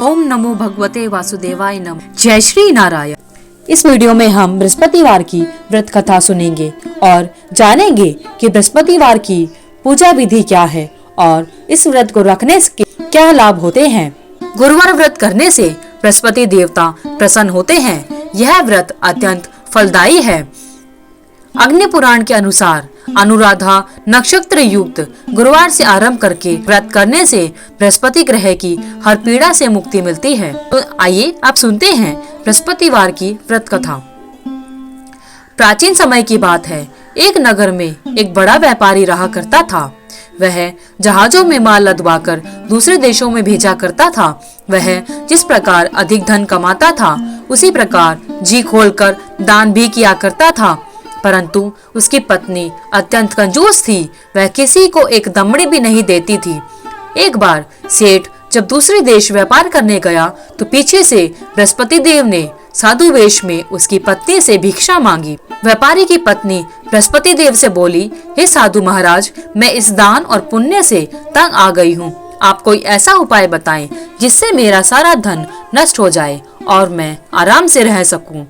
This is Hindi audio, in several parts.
ओम नमो भगवते वासुदेवाय नमः। जय श्री नारायण। इस वीडियो में हम बृहस्पतिवार की व्रत कथा सुनेंगे और जानेंगे कि बृहस्पतिवार की पूजा विधि क्या है और इस व्रत को रखने से क्या लाभ होते हैं। गुरुवार व्रत करने से बृहस्पति देवता प्रसन्न होते हैं। यह व्रत अत्यंत फलदायी है। अग्नि पुराण के अनुसार अनुराधा नक्षत्र युक्त गुरुवार से आरंभ करके व्रत करने से बृहस्पति ग्रह की हर पीड़ा से मुक्ति मिलती है। तो आइए आप सुनते हैं बृहस्पतिवार की व्रत कथा। प्राचीन समय की बात है। एक नगर में एक बड़ा व्यापारी रहा करता था। वह जहाजों में माल लदवाकर दूसरे देशों में भेजा करता था। वह जिस प्रकार अधिक धन कमाता था उसी प्रकार जी खोलकर दान भी किया करता था। परंतु उसकी पत्नी अत्यंत कंजूस थी। वह किसी को एक दमड़ी भी नहीं देती थी। एक बार सेठ जब दूसरे देश व्यापार करने गया तो पीछे से बृहस्पति देव ने साधु वेश में उसकी पत्नी से भिक्षा मांगी। व्यापारी की पत्नी बृहस्पति देव से बोली, हे साधु महाराज, मैं इस दान और पुण्य से तंग आ गई हूँ। आप कोई ऐसा उपाय बताएं जिससे मेरा सारा धन नष्ट हो जाए और मैं आराम से रह सकूं।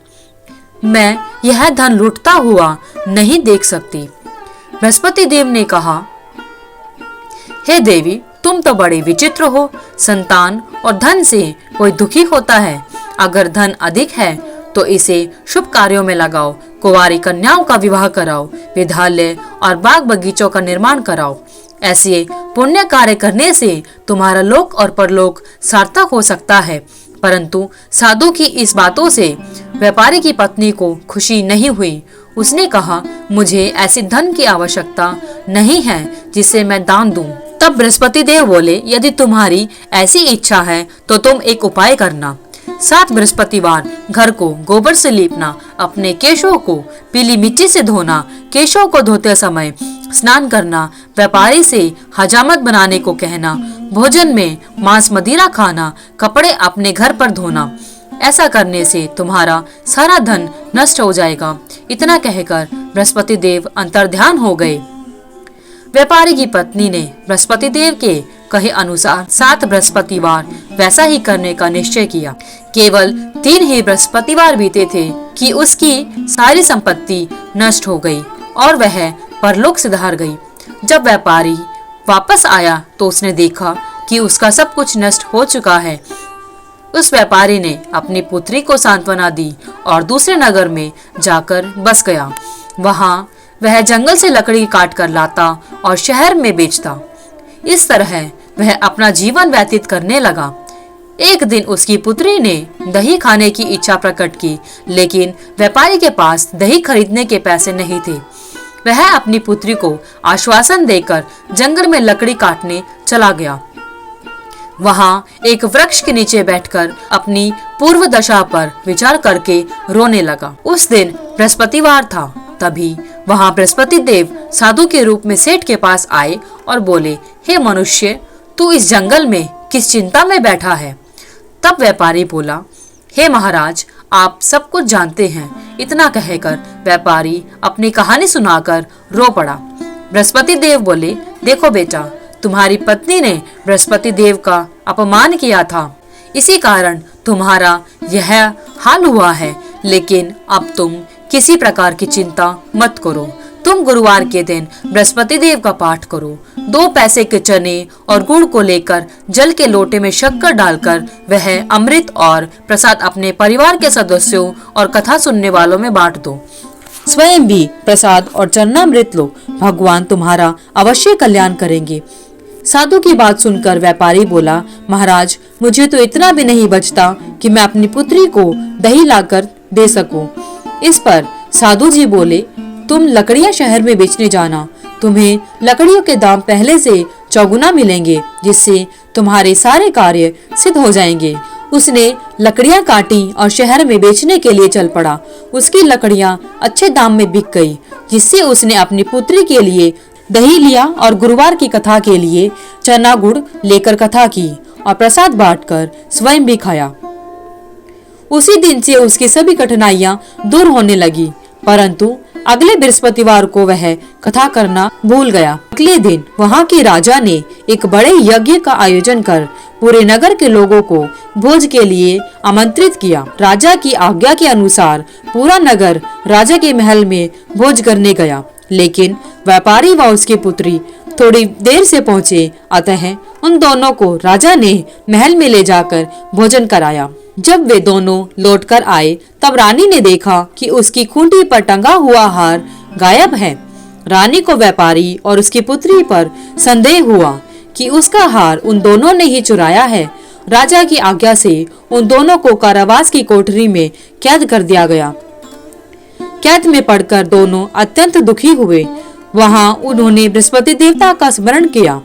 मैं यह धन लुटता हुआ नहीं देख सकती। बृहस्पति देव ने कहा, हे देवी, तुम तो बड़े विचित्र हो। संतान और धन से कोई दुखी होता है। अगर धन अधिक है तो इसे शुभ कार्यों में लगाओ। कुंवारी कन्याओं का विवाह कराओ। विद्यालय और बाग बगीचों का निर्माण कराओ। ऐसे पुण्य कार्य करने से तुम्हारा लोक और परलोक सार्थक हो सकता है। परंतु साधु की इस बातों से व्यापारी की पत्नी को खुशी नहीं हुई। उसने कहा, मुझे ऐसी धन की आवश्यकता नहीं है जिसे मैं दान दूं। तब बृहस्पति देव बोले, यदि तुम्हारी ऐसी इच्छा है तो तुम एक उपाय करना। 7 बृहस्पतिवार घर को गोबर से लीपना, अपने केशों को पीली मिट्टी से धोना, केशों को धोते समय स्नान करना, व्यापारी से हजामत बनाने को कहना, भोजन में मांस मदिरा खाना, कपड़े अपने घर पर धोना। ऐसा करने से तुम्हारा सारा धन नष्ट हो जाएगा। इतना कहकर बृहस्पति देव अंतर्ध्यान हो गए। व्यापारी की पत्नी ने बृहस्पति देव के कहे अनुसार 7 बृहस्पतिवार वैसा ही करने का निश्चय किया। केवल 3 ही बृहस्पतिवार बीते थे कि उसकी सारी संपत्ति नष्ट हो गई और वह परलोक सिधार गई। जब व्यापारी वापस आया तो उसने देखा कि उसका सब कुछ नष्ट हो चुका है। उस व्यापारी ने अपनी पुत्री को सांत्वना दी और दूसरे नगर में जाकर बस गया। वहां वह जंगल से लकड़ी काट कर लाता और शहर में बेचता। इस तरह वह अपना जीवन व्यतीत करने लगा। एक दिन उसकी पुत्री ने दही खाने की इच्छा प्रकट की, लेकिन व्यापारी के पास दही खरीदने के पैसे नहीं थे। वह अपनी पुत्री को आश्वासन देकर जंगल में लकड़ी काटने चला गया। वहां एक वृक्ष के नीचे बैठकर अपनी पूर्व दशा पर विचार करके रोने लगा। उस दिन बृहस्पतिवार था। तभी वहां बृहस्पति देव साधु के रूप में सेठ के पास आए और बोले, हे मनुष्य, तू इस जंगल में किस चिंता में बैठा है। तब व्यापारी बोला, हे महाराज, आप सब कुछ जानते हैं। इतना कहकर व्यापारी अपनी कहानी सुनाकर रो पड़ा। बृहस्पति देव बोले, देखो बेटा, तुम्हारी पत्नी ने बृहस्पति देव का अपमान किया था, इसी कारण तुम्हारा यह हाल हुआ है। लेकिन अब तुम किसी प्रकार की चिंता मत करो। तुम गुरुवार के दिन बृहस्पति देव का पाठ करो। 2 पैसे के चने और गुड़ को लेकर जल के लोटे में शक्कर डालकर वह अमृत और प्रसाद अपने परिवार के सदस्यों और कथा सुनने वालों में बांट दो। स्वयं भी प्रसाद और चरणामृत लो। भगवान तुम्हारा अवश्य कल्याण करेंगे। साधु की बात सुनकर व्यापारी बोला, महाराज, मुझे तो इतना भी नहीं बचता कि मैं अपनी पुत्री को दही लाकर दे सकूं। इस पर साधु जी बोले, तुम लकड़ियां शहर में बेचने जाना। तुम्हें लकड़ियों के दाम पहले से चौगुना मिलेंगे, जिससे तुम्हारे सारे कार्य सिद्ध हो जाएंगे। उसने लकड़ियां काटी और शहर में बेचने के लिए चल पड़ा। उसकी लकड़ियां अच्छे दाम में बिक गई, जिससे उसने अपनी पुत्री के लिए दही लिया और गुरुवार की कथा के लिए चना गुड़ लेकर कथा की और प्रसाद बांटकर स्वयं भी खाया। उसी दिन से उसकी सभी कठिनाइयां दूर होने लगी। परंतु अगले बृहस्पतिवार को वह कथा करना भूल गया। अगले दिन वहां के राजा ने एक बड़े यज्ञ का आयोजन कर पूरे नगर के लोगों को भोज के लिए आमंत्रित किया। राजा की आज्ञा के अनुसार पूरा नगर राजा के महल में भोज करने गया, लेकिन व्यापारी व उसकी पुत्री थोड़ी देर से पहुंचे। अतः उन दोनों को राजा ने महल में ले जाकर भोजन कराया। जब वे दोनों लौटकर आए तब रानी ने देखा कि उसकी खूंटी पर टंगा हुआ हार गायब है। रानी को व्यापारी और उसकी पुत्री पर संदेह हुआ कि उसका हार उन दोनों ने ही चुराया है। राजा की आज्ञा से उन दोनों को कारावास की कोठरी में कैद कर दिया गया। कैद में पड़कर दोनों अत्यंत दुखी हुए। वहां उन्होंने बृहस्पति देवता का स्मरण किया।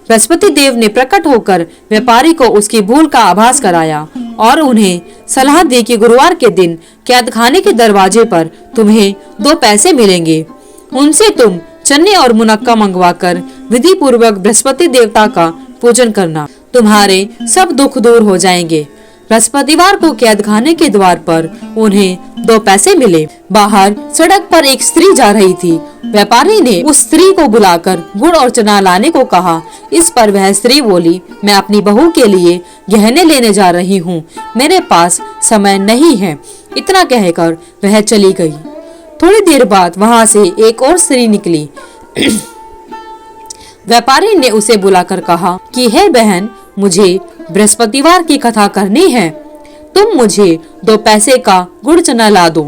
बृहस्पति देव ने प्रकट होकर व्यापारी को उसकी भूल का आभास कराया और उन्हें सलाह दी कि गुरुवार के दिन कैद खाने के दरवाजे पर तुम्हें 2 पैसे मिलेंगे। उनसे तुम चने और मुनक्का मंगवाकर विधि पूर्वक बृहस्पति देवता का पूजन करना, तुम्हारे सब दुख दूर हो जाएंगे। बृहस्पतिवार को कैद खाने के द्वार पर उन्हें 2 पैसे मिले। बाहर सड़क पर एक स्त्री जा रही थी। व्यापारी ने उस स्त्री को बुलाकर गुड़ और चना लाने को कहा। इस पर वह स्त्री बोली, मैं अपनी बहू के लिए गहने लेने जा रही हूँ, मेरे पास समय नहीं है। इतना कहकर वह चली गई। थोड़ी देर बाद वहाँ से एक और स्त्री निकली। व्यापारी ने उसे बुलाकर कहा कि हे बहन, मुझे बृहस्पतिवार की कथा करनी है, तुम मुझे 2 पैसे का गुड़ चना ला दो।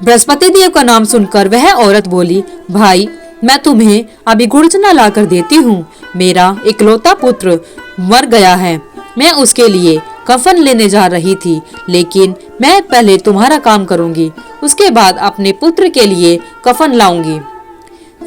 बृहस्पति देव का नाम सुनकर वह औरत बोली, भाई मैं तुम्हें अभी गुड़ चना ला कर देती हूँ। मेरा इकलौता पुत्र मर गया है, मैं उसके लिए कफन लेने जा रही थी, लेकिन मैं पहले तुम्हारा काम करूँगी, उसके बाद अपने पुत्र के लिए कफन लाऊंगी।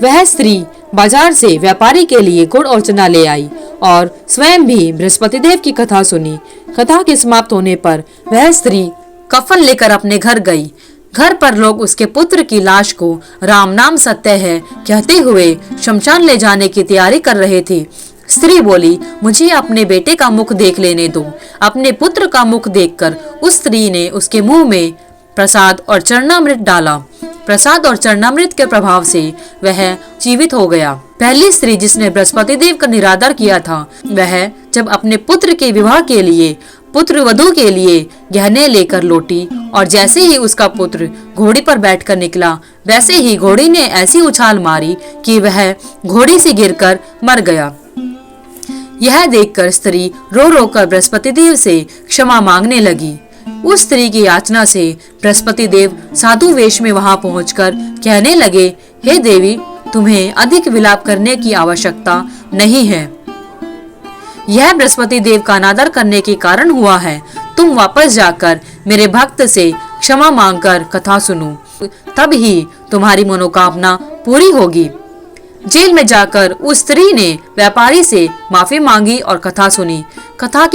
वह स्त्री बाजार से व्यापारी के लिए गुड़ और चना ले आई और स्वयं भी बृहस्पति देव की कथा सुनी। कथा के समाप्त होने पर वह स्त्री कफन लेकर अपने घर गई। घर पर लोग उसके पुत्र की लाश को राम नाम सत्य है कहते हुए शमशान ले जाने की तैयारी कर रहे थे। स्त्री बोली, मुझे अपने बेटे का मुख देख लेने दो। अपने पुत्र का मुख देखकर उस स्त्री ने उसके मुंह में प्रसाद और चरणामृत डाला। प्रसाद और चरणामृत के प्रभाव से वह जीवित हो गया। पहली स्त्री जिसने बृहस्पति देव का निरादर किया था, वह जब अपने पुत्र के विवाह के लिए पुत्र वधू के लिए गहने लेकर लौटी और जैसे ही उसका पुत्र घोड़ी पर बैठकर निकला, वैसे ही घोड़ी ने ऐसी उछाल मारी कि वह घोड़ी से गिरकर मर गया। यह देखकर स्त्री रो रो कर बृहस्पति देव से क्षमा मांगने लगी। उस स्त्री की याचना से बृहस्पति देव साधु वेश में वहां पहुंचकर कहने लगे, हे देवी, तुम्हें अधिक विलाप करने की आवश्यकता नहीं है। यह बृहस्पति देव का अनादर करने के कारण हुआ है। तुम वापस जाकर मेरे भक्त से क्षमा मांगकर कथा सुनो, तब ही तुम्हारी मनोकामना पूरी होगी। जेल में जाकर उस स्त्री ने व्यापारी से माफी मांगी और कथा सुनी। कथा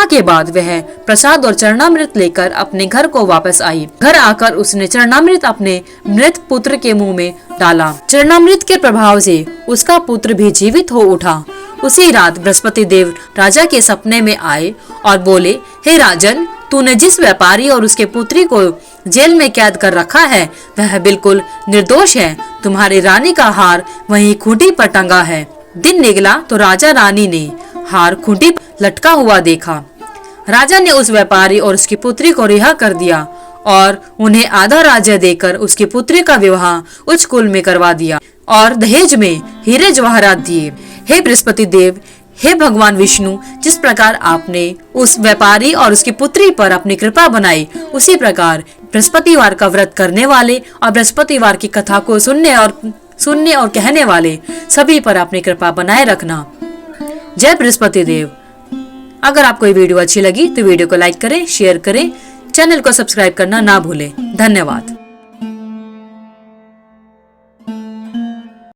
के बाद वह प्रसाद और चरणामृत लेकर अपने घर को वापस आई। घर आकर उसने चरणामृत अपने मृत पुत्र के मुंह में डाला। चरणामृत के प्रभाव से उसका पुत्र भी जीवित हो उठा। उसी रात बृहस्पति देव राजा के सपने में आए और बोले, हे राजन, तूने जिस व्यापारी और उसके पुत्री को जेल में कैद कर रखा है वह बिल्कुल निर्दोष है। तुम्हारी रानी का हार वहीं खूंटी पर टंगा है। दिन निकला तो राजा रानी ने हार खूंटी पर लटका हुआ देखा। राजा ने उस व्यापारी और उसकी पुत्री को रिहा कर दिया और उन्हें आधा राज्य देकर उसकी पुत्री का विवाह उच्च कुल में करवा दिया और दहेज में हीरे जवाहरात दिए। हे बृहस्पति देव, हे भगवान विष्णु, जिस प्रकार आपने उस व्यापारी और उसकी पुत्री पर अपनी कृपा बनाई, उसी प्रकार बृहस्पतिवार का व्रत करने वाले और बृहस्पतिवार की कथा को सुनने और कहने वाले सभी पर अपनी कृपा बनाए रखना। जय बृहस्पति देव। अगर आपको ये वीडियो अच्छी लगी तो वीडियो को लाइक करें, शेयर करें, चैनल को सब्सक्राइब करना ना भूलें। धन्यवाद।